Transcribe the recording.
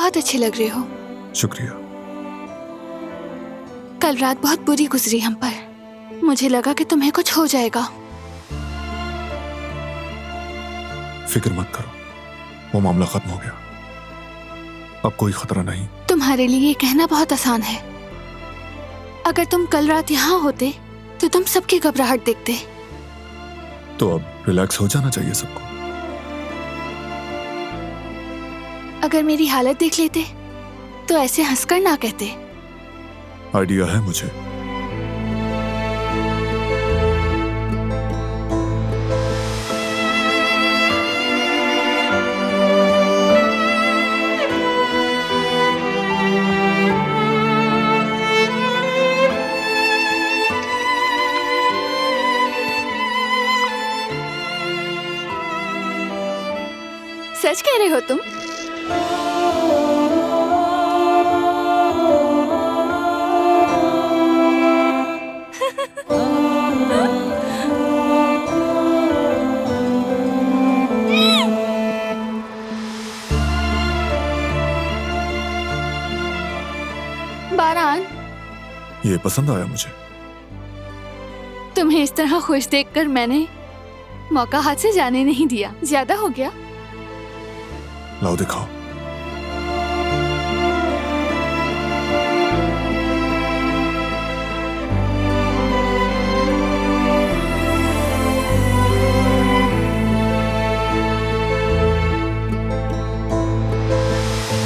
बहुत अच्छे लग रहे हो। शुक्रिया। कल रात बहुत बुरी गुजरी हम पर। मुझे लगा कि तुम्हें कुछ हो जाएगा। फिक्र मत करो, वो मामला खत्म हो गया। अब कोई खतरा नहीं। तुम्हारे लिए ये कहना बहुत आसान है। अगर तुम कल रात यहाँ होते तो तुम सबकी घबराहट देखते। तो अब रिलैक्स हो जाना चाहिए सबको। अगर मेरी हालत देख लेते तो ऐसे हंसकर ना कहते। आइडिया है मुझे। सच कह रहे हो तुम? बारान, ये पसंद आया मुझे। तुम्हें इस तरह खुश देखकर मैंने मौका हाथ से जाने नहीं दिया। ज्यादा हो गया। लाओ दिखाओ।